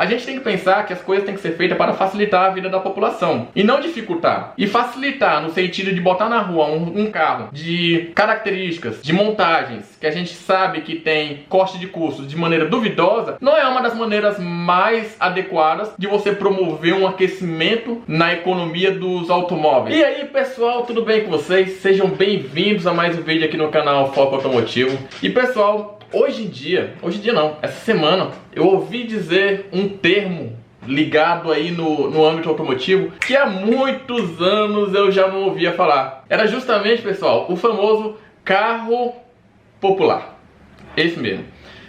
A gente tem que pensar que as coisas têm que ser feitas para facilitar a vida da população e não dificultar. E facilitar no sentido de botar na rua um carro de características, de montagens, que a gente sabe que tem corte de custos de maneira duvidosa, não é uma das maneiras mais adequadas de você promover um aquecimento na economia dos automóveis. E aí, pessoal, tudo bem com vocês? Sejam bem-vindos a mais um vídeo aqui no canal Foco Automotivo. E pessoal, hoje em dia não, essa semana eu ouvi dizer um termo ligado aí no âmbito automotivo que há muitos anos eu já não ouvia falar. Era justamente, pessoal, o famoso carro popular. Esse mesmo.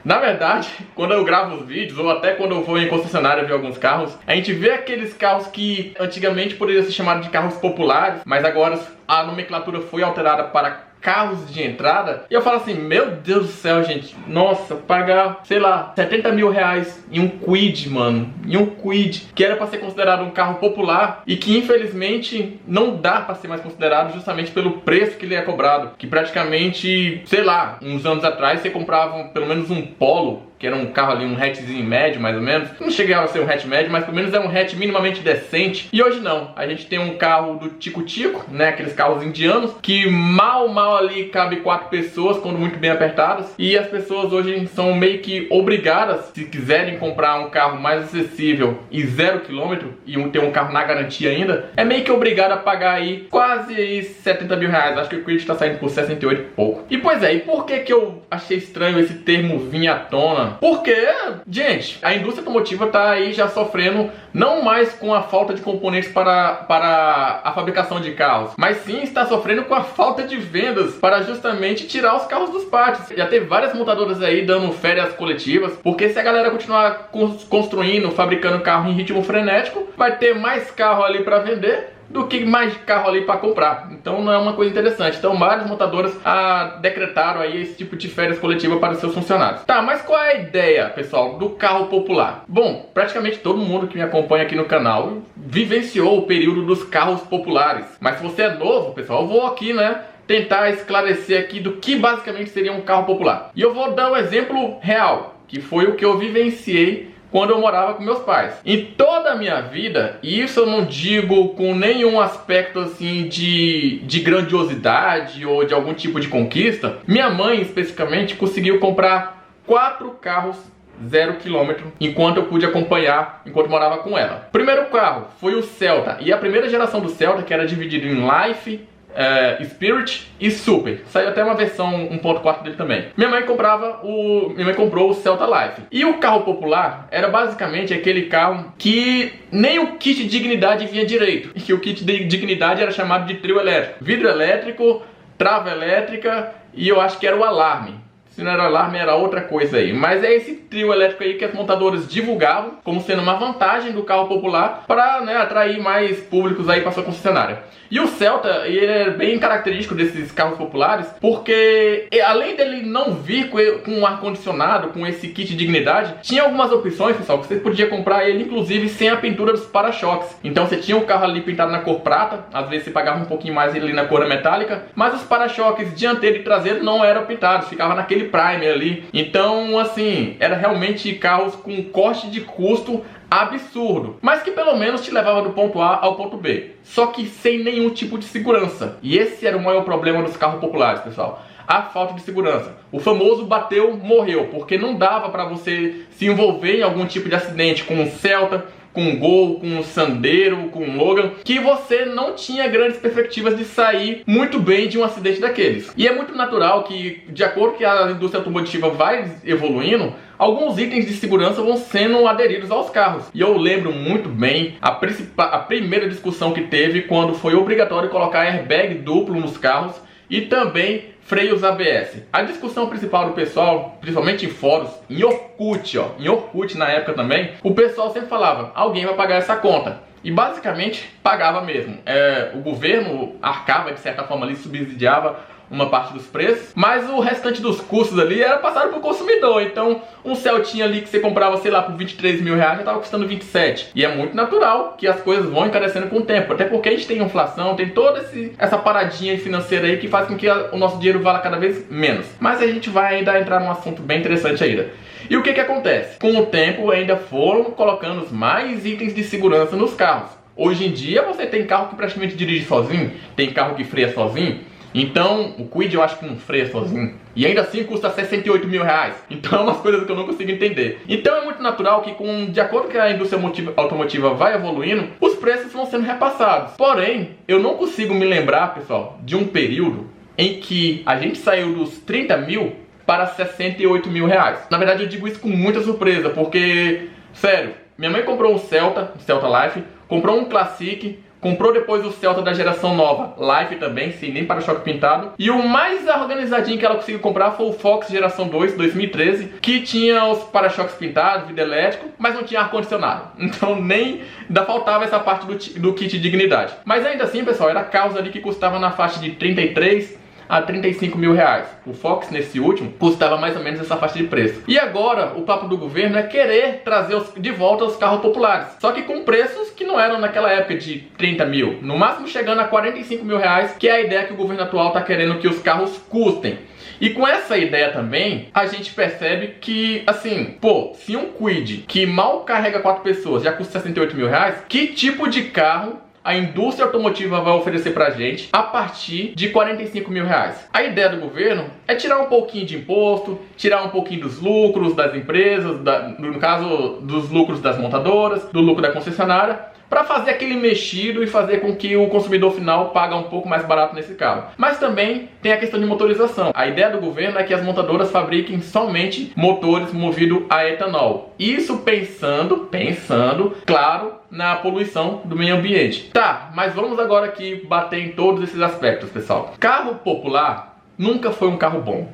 Na verdade, quando eu gravo os vídeos, ou até quando eu vou em concessionária ver alguns carros, a gente vê aqueles carros que antigamente poderiam ser chamados de carros populares, mas agora a nomenclatura foi alterada para carros de entrada. E eu falo assim, meu Deus do céu, gente, nossa, pagar, sei lá, 70 mil reais em um Kwid, mano, em um Kwid, que era para ser considerado um carro popular e que infelizmente não dá para ser mais considerado justamente pelo preço que ele é cobrado, que praticamente, sei lá, uns anos atrás você comprava pelo menos um Polo, que era um carro ali, um hatchzinho médio, mais ou menos. Não chegava a ser um hatch médio, mas pelo menos é um hatch minimamente decente. E hoje não. A gente tem um carro do tico-tico, né? Aqueles carros indianos, que mal ali cabe 4 pessoas, quando muito bem apertadas. E as pessoas hoje são meio que obrigadas, se quiserem comprar um carro mais acessível e 0 km, e ter um carro na garantia ainda, é meio que obrigado a pagar aí quase aí 70 mil reais. Acho que o Kwid tá saindo por 68 e pouco. E pois é, e por que eu achei estranho esse termo vir à tona? Porque, gente, a indústria automotiva tá aí já sofrendo não mais com a falta de componentes para a fabricação de carros, mas sim está sofrendo com a falta de vendas para justamente tirar os carros dos pátios. Já teve várias montadoras aí dando férias coletivas, porque se a galera continuar construindo, fabricando carro em ritmo frenético, vai ter mais carro ali para vender do que mais carro ali para comprar. Então não é uma coisa interessante. Então várias montadoras decretaram aí esse tipo de férias coletiva para os seus funcionários. Tá, mas qual é a ideia, pessoal, do carro popular? Bom, praticamente todo mundo que me acompanha aqui no canal vivenciou o período dos carros populares. Mas se você é novo, pessoal, eu vou aqui, né, tentar esclarecer aqui do que basicamente seria um carro popular. E eu vou dar um exemplo real, que foi o que eu vivenciei quando eu morava com meus pais. Em toda a minha vida, e isso eu não digo com nenhum aspecto assim de grandiosidade ou de algum tipo de conquista, minha mãe especificamente conseguiu comprar 4 carros 0 km, enquanto eu pude acompanhar, enquanto morava com ela. O primeiro carro foi o Celta, e a primeira geração do Celta, que era dividido em Life, Spirit e Super. Saiu até uma versão 1.4 dele também. Minha mãe comprou o Celta Life. E o carro popular era basicamente aquele carro que nem o kit de dignidade vinha direito. E que o kit de dignidade era chamado de trio elétrico. Vidro elétrico, trava elétrica e eu acho que era o alarme. Se não era alarme, era outra coisa aí. Mas é esse trio elétrico aí que as montadoras divulgavam como sendo uma vantagem do carro popular para, né, atrair mais públicos aí para sua concessionária. E o Celta, ele é bem característico desses carros populares, porque além dele não vir com um ar-condicionado, com esse kit de dignidade, tinha algumas opções, pessoal, que você podia comprar ele, inclusive, sem a pintura dos para-choques. Então você tinha o carro ali pintado na cor prata, às vezes você pagava um pouquinho mais ele na cor metálica, mas os para-choques dianteiro e traseiro não eram pintados, ficava naquele primer ali. Então, assim, era realmente carros com corte de custo absurdo, mas que pelo menos te levava do ponto A ao ponto B, só que sem nenhum tipo de segurança. E esse era o maior problema dos carros populares, pessoal, a falta de segurança. O famoso bateu, morreu, porque não dava para você se envolver em algum tipo de acidente com um Celta, com um Gol, com um Sandero, com um Logan, que você não tinha grandes perspectivas de sair muito bem de um acidente daqueles. E é muito natural que, de acordo com que a indústria automotiva vai evoluindo, alguns itens de segurança vão sendo aderidos aos carros. E eu lembro muito bem a primeira discussão que teve quando foi obrigatório colocar airbag duplo nos carros e também freios ABS. A discussão principal do pessoal, principalmente em fóruns, em Orkut na época também, o pessoal sempre falava, alguém vai pagar essa conta. E basicamente pagava mesmo. O governo arcava, de certa forma ali, subsidiava uma parte dos preços, mas o restante dos custos ali era passado para o consumidor. Então um Celtinha ali que você comprava, sei lá, por 23 mil reais já estava custando 27. E é muito natural que as coisas vão encarecendo com o tempo, até porque a gente tem inflação, tem toda essa paradinha financeira aí que faz com que o nosso dinheiro valha cada vez menos. Mas a gente vai ainda entrar num assunto bem interessante ainda. E o que que acontece? Com o tempo ainda foram colocando mais itens de segurança nos carros. Hoje em dia você tem carro que praticamente dirige sozinho, tem carro que freia sozinho. Então, o Kwid eu acho que não freia sozinho. E ainda assim custa 68 mil reais. Então é umas coisas que eu não consigo entender. Então é muito natural que, de acordo com que a indústria automotiva vai evoluindo, os preços vão sendo repassados. Porém, eu não consigo me lembrar, pessoal, de um período em que a gente saiu dos 30 mil para 68 mil reais. Na verdade, eu digo isso com muita surpresa, porque, sério, minha mãe comprou um Celta Life, comprou um Classic, comprou depois o Celta da geração nova, Life também, sem nem para-choque pintado. E o mais organizadinho que ela conseguiu comprar foi o Fox geração 2, 2013, que tinha os para-choques pintados, vidro elétrico, mas não tinha ar-condicionado. Então ainda faltava essa parte do kit dignidade. Mas ainda assim, pessoal, era carros ali que custava na faixa de 33 a 35 mil reais. O Fox, nesse último, custava mais ou menos essa faixa de preço. E agora, o papo do governo é querer trazer de volta os carros populares. Só que com preços que não eram naquela época de 30 mil. No máximo chegando a 45 mil reais, que é a ideia que o governo atual está querendo que os carros custem. E com essa ideia também, a gente percebe que, assim, pô, se um Kwid que mal carrega 4 pessoas já custa 68 mil reais, que tipo de carro a indústria automotiva vai oferecer pra gente a partir de 45 mil reais? A ideia do governo é tirar um pouquinho de imposto, tirar um pouquinho dos lucros das empresas, no caso dos lucros das montadoras, do lucro da concessionária, para fazer aquele mexido e fazer com que o consumidor final pague um pouco mais barato nesse carro. Mas também tem a questão de motorização. A ideia do governo é que as montadoras fabriquem somente motores movidos a etanol. Isso pensando, claro, na poluição do meio ambiente. Tá, mas vamos agora aqui bater em todos esses aspectos, pessoal. Carro popular nunca foi um carro bom.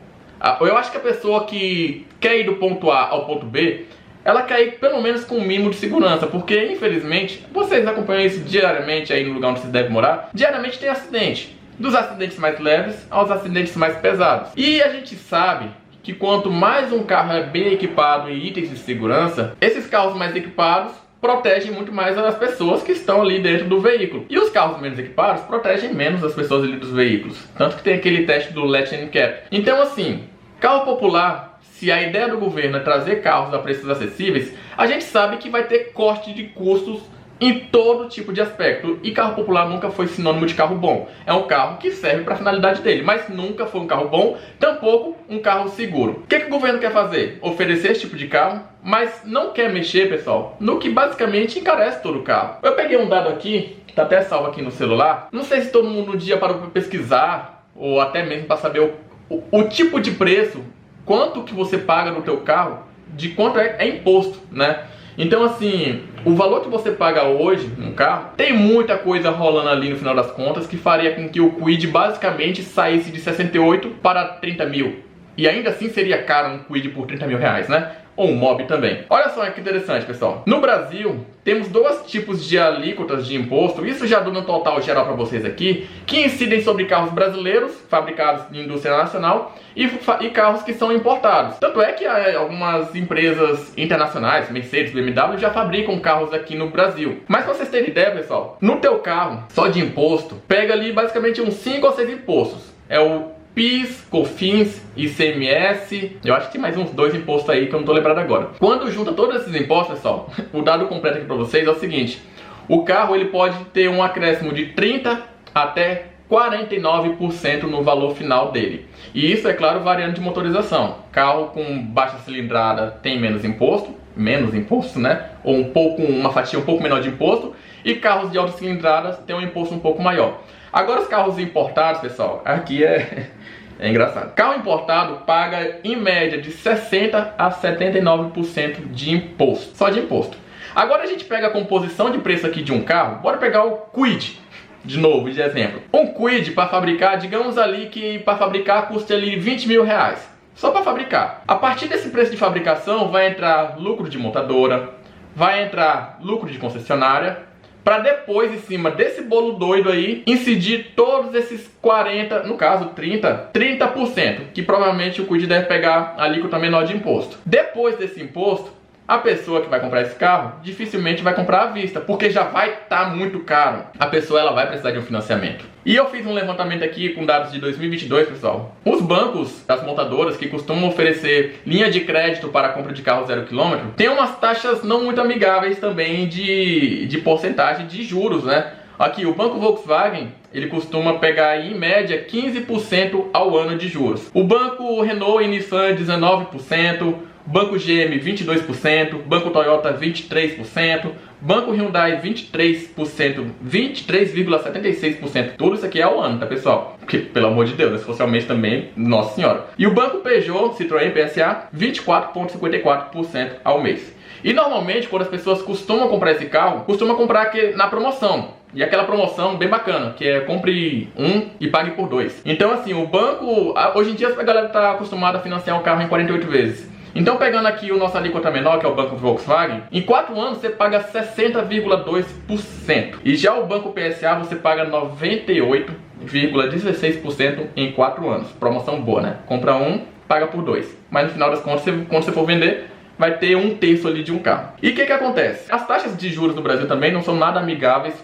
Eu acho que a pessoa que quer ir do ponto A ao ponto B, ela quer ir pelo menos com um mínimo de segurança, porque infelizmente, vocês acompanham isso diariamente aí no lugar onde vocês devem morar, diariamente tem acidente. Dos acidentes mais leves aos acidentes mais pesados. E a gente sabe que quanto mais um carro é bem equipado em itens de segurança, esses carros mais equipados protegem muito mais as pessoas que estão ali dentro do veículo. E os carros menos equipados protegem menos as pessoas ali dos veículos. Tanto que tem aquele teste do Let and Cap. Então assim, carro popular, se a ideia do governo é trazer carros a preços acessíveis, a gente sabe que vai ter corte de custos em todo tipo de aspecto. E carro popular nunca foi sinônimo de carro bom. É um carro que serve para a finalidade dele, mas nunca foi um carro bom, tampouco um carro seguro. O que o governo quer fazer? Oferecer esse tipo de carro, mas não quer mexer, pessoal, no que basicamente encarece todo o carro. Eu peguei um dado aqui, que está até salvo aqui no celular. Não sei se todo mundo um dia parou para pesquisar, ou até mesmo para saber o tipo de preço, quanto que você paga no teu carro, de quanto é imposto, né? Então assim, o valor que você paga hoje no carro, tem muita coisa rolando ali no final das contas que faria com que o Kwid basicamente saísse de 68 para 30 mil. E ainda assim seria caro um Kwid por 30 mil reais, né? Ou um Mob também. Olha só que interessante, pessoal. No Brasil, temos 2 tipos de alíquotas de imposto, isso já dou no total geral para vocês aqui, que incidem sobre carros brasileiros, fabricados em indústria nacional, e carros que são importados. Tanto é que algumas empresas internacionais, Mercedes, BMW, já fabricam carros aqui no Brasil. Mas para vocês terem ideia, pessoal, no teu carro, só de imposto, pega ali basicamente uns 5 ou 6 impostos. É o PIS, COFINS, ICMS, eu acho que tem mais uns 2 impostos aí que eu não tô lembrado agora. Quando junta todos esses impostos, pessoal, o dado completo aqui para vocês é o seguinte: o carro ele pode ter um acréscimo de 30 até 49% no valor final dele. E isso, é claro, variando de motorização. Carro com baixa cilindrada tem menos imposto, né? Ou uma fatia um pouco menor de imposto. E carros de alta cilindrada tem um imposto um pouco maior. Agora os carros importados, pessoal, aqui é engraçado. Carro importado paga em média de 60 a 79% de imposto, só de imposto. Agora a gente pega a composição de preço aqui de um carro, bora pegar o Kwid, de novo, de exemplo. Um Kwid para fabricar, digamos ali que para fabricar custa ali 20 mil reais, só para fabricar. A partir desse preço de fabricação vai entrar lucro de montadora, vai entrar lucro de concessionária, para depois, em cima desse bolo doido aí, incidir todos esses 40, no caso 30%, que provavelmente o Kwid deve pegar a alíquota menor de imposto. Depois desse imposto, A pessoa que vai comprar esse carro dificilmente vai comprar à vista, porque já vai estar muito caro. A pessoa ela vai precisar de um financiamento. E eu fiz um levantamento aqui com dados de 2022, pessoal. Os bancos, as montadoras que costumam oferecer linha de crédito para a compra de carro 0 km, têm umas taxas não muito amigáveis também de porcentagem de juros, né? Aqui, o Banco Volkswagen, ele costuma pegar em média 15% ao ano de juros. O Banco Renault e Nissan 19%, Banco GM 22%, Banco Toyota 23%, Banco Hyundai 23%, 23,76%. Tudo isso aqui é ao ano, tá, pessoal? Porque, pelo amor de Deus, se fosse ao mês também, nossa senhora. E o Banco Peugeot, Citroën, PSA, 24,54% ao mês. E normalmente, quando as pessoas costumam comprar esse carro, costumam comprar na promoção. E aquela promoção bem bacana, que é compre um e pague por dois. Então assim, o banco... Hoje em dia a galera está acostumada a financiar um carro em 48 vezes. Então pegando aqui o nosso alíquota menor, que é o Banco Volkswagen, em 4 anos você paga 60,2%. E já o Banco PSA você paga 98,16% em 4 anos. Promoção boa, né? Compra um, paga por dois. Mas no final das contas, quando você for vender, vai ter 1/3 ali de um carro. E o que acontece? As taxas de juros no Brasil também não são nada amigáveis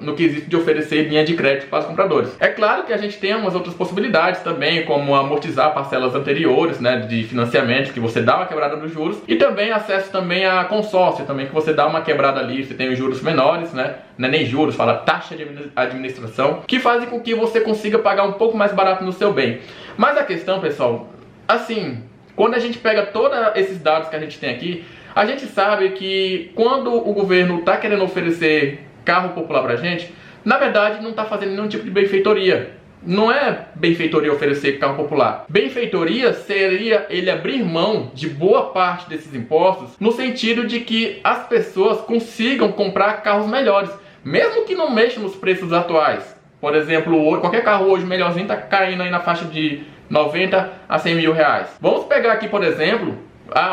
no quesito de oferecer linha de crédito para os compradores. É claro que a gente tem umas outras possibilidades também, como amortizar parcelas anteriores, né, de financiamento, que você dá uma quebrada nos juros, e também acesso também a consórcio, também que você dá uma quebrada ali, você tem os juros menores, né, não é nem juros, fala taxa de administração, que fazem com que você consiga pagar um pouco mais barato no seu bem. Mas a questão, pessoal, assim... Quando a gente pega todos esses dados que a gente tem aqui, a gente sabe que quando o governo está querendo oferecer carro popular pra gente, na verdade não está fazendo nenhum tipo de benfeitoria. Não é benfeitoria oferecer carro popular. Benfeitoria seria ele abrir mão de boa parte desses impostos, no sentido de que as pessoas consigam comprar carros melhores, mesmo que não mexa nos preços atuais. Por exemplo, qualquer carro hoje melhorzinho está caindo aí na faixa de 90 a 100 mil reais. Vamos pegar aqui, por exemplo,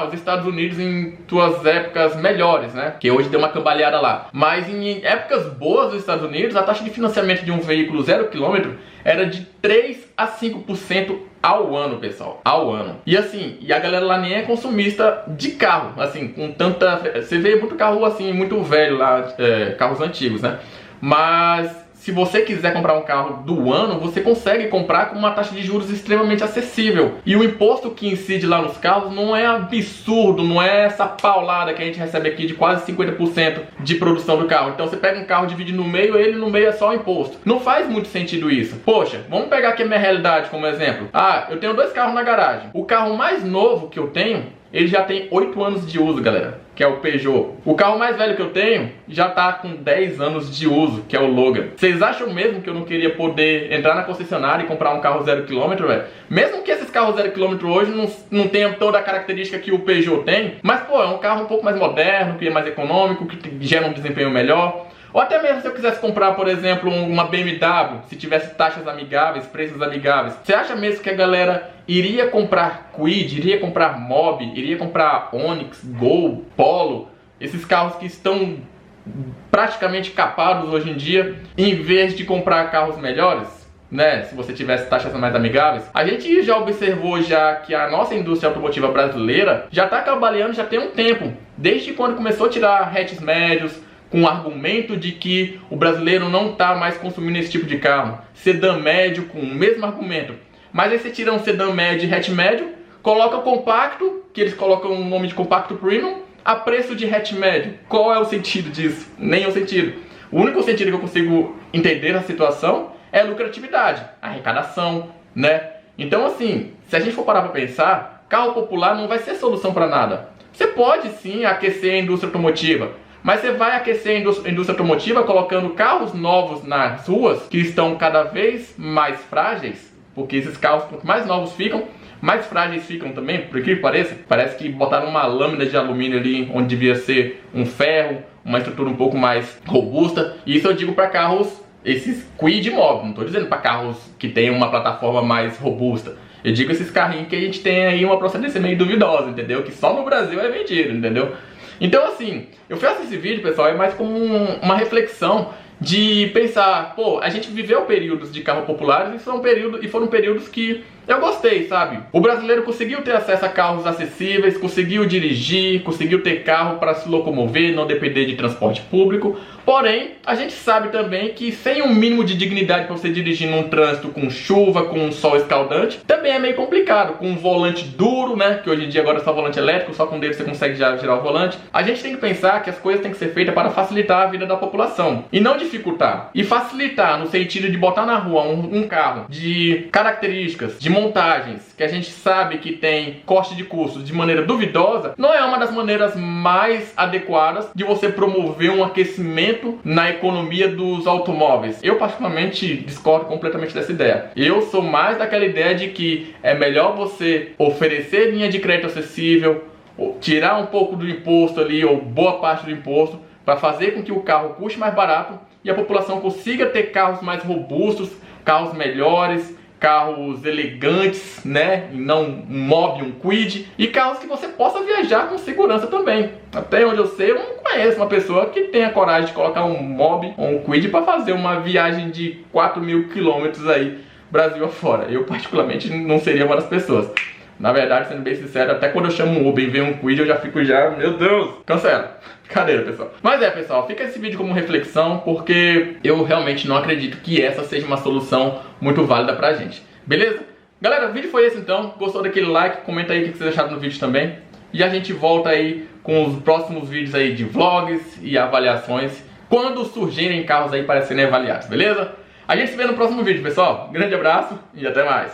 os Estados Unidos em suas épocas melhores, né? Que hoje deu uma cambaleada lá. Mas em épocas boas dos Estados Unidos, a taxa de financiamento de um veículo 0 km era de 3 a 5% ao ano, pessoal. Ao ano. E assim, a galera lá nem é consumista de carro. Assim, com tanta... Você vê muito carro assim, muito velho lá, carros antigos, né? Mas... se você quiser comprar um carro do ano, você consegue comprar com uma taxa de juros extremamente acessível. E o imposto que incide lá nos carros não é absurdo, não é essa paulada que a gente recebe aqui de quase 50% de produção do carro. Então você pega um carro, divide no meio, ele no meio é só o imposto. Não faz muito sentido isso. Poxa, vamos pegar aqui a minha realidade como exemplo. Eu tenho 2 carros na garagem. O carro mais novo que eu tenho, ele já tem 8 anos de uso, galera, que é o Peugeot. O carro mais velho que eu tenho já tá com 10 anos de uso, que é o Logan. Vocês acham mesmo que eu não queria poder entrar na concessionária e comprar um carro 0 km, velho? Mesmo que esses carros 0 km hoje não tenham toda a característica que o Peugeot tem, mas pô, é um carro um pouco mais moderno, que é mais econômico, que gera um desempenho melhor. Ou até mesmo se eu quisesse comprar, por exemplo, uma BMW, se tivesse taxas amigáveis, preços amigáveis. Você acha mesmo que a galera iria comprar Kwid, iria comprar Mob, iria comprar Onix, Gol, Polo, esses carros que estão praticamente capados hoje em dia, em vez de comprar carros melhores? Né, se você tivesse taxas mais amigáveis? A gente já observou que a nossa indústria automotiva brasileira já está cambaleando já tem um tempo. Desde quando começou a tirar hatches médios, com o argumento de que o brasileiro não está mais consumindo esse tipo de carro. Sedã médio com o mesmo argumento. Mas aí você tira um sedã médio e hatch médio, coloca o compacto, que eles colocam o nome de compacto premium, a preço de hatch médio. Qual é o sentido disso? Nenhum sentido. O único sentido que eu consigo entender a situação é a lucratividade, a arrecadação, né? Então assim, se a gente for parar para pensar, carro popular não vai ser solução para nada. Você pode sim aquecer a indústria automotiva, mas você vai aquecer a indústria automotiva colocando carros novos nas ruas que estão cada vez mais frágeis, porque esses carros, quanto mais novos ficam, mais frágeis ficam também, por que pareça. Parece que botaram uma lâmina de alumínio ali onde devia ser um ferro, uma estrutura um pouco mais robusta. E isso eu digo para carros, esses Kwid Mob, não estou dizendo para carros que tem uma plataforma mais robusta. Eu digo esses carrinhos que a gente tem aí uma procedência meio duvidosa, entendeu? Que só no Brasil é vendido, entendeu? Então assim, eu faço esse vídeo, pessoal, é mais como uma reflexão de pensar, pô, a gente viveu períodos de carro populares e foram períodos que eu gostei, sabe? O brasileiro conseguiu ter acesso a carros acessíveis, conseguiu dirigir, conseguiu ter carro para se locomover, não depender de transporte público. Porém, a gente sabe também que sem um mínimo de dignidade para você dirigir num trânsito com chuva, com um sol escaldante, também é meio complicado. Com um volante duro, né? Que hoje em dia agora é só volante elétrico, só com o dedo você consegue já girar o volante. A gente tem que pensar que as coisas têm que ser feitas para facilitar a vida da população e não dificultar. E facilitar no sentido de botar na rua um carro de características, de montagens, que a gente sabe que tem corte de custos de maneira duvidosa, não é uma das maneiras mais adequadas de você promover um aquecimento na economia dos automóveis. Eu particularmente discordo completamente dessa ideia. Eu sou mais daquela ideia de que é melhor você oferecer linha de crédito acessível, tirar um pouco do imposto ali, ou boa parte do imposto, para fazer com que o carro custe mais barato e a população consiga ter carros mais robustos, carros melhores, carros elegantes, né? E não um Mobi, um Kwid. E carros que você possa viajar com segurança também. Até onde eu sei, eu não conheço uma pessoa que tenha coragem de colocar um Mobi ou um Kwid para fazer uma viagem de 4.000 quilômetros aí, Brasil afora. Eu particularmente não seria uma das pessoas. Na verdade, sendo bem sincero, até quando eu chamo um Uber e vem um Kwid, eu já fico meu Deus, cancela. Brincadeira, pessoal. Mas pessoal, fica esse vídeo como reflexão, porque eu realmente não acredito que essa seja uma solução muito válida pra gente. Beleza? Galera, o vídeo foi esse então. Gostou daquele like? Comenta aí o que vocês acharam do vídeo também. E a gente volta aí com os próximos vídeos aí de vlogs e avaliações, quando surgirem carros aí para serem avaliados, beleza? A gente se vê no próximo vídeo, pessoal. Grande abraço e até mais.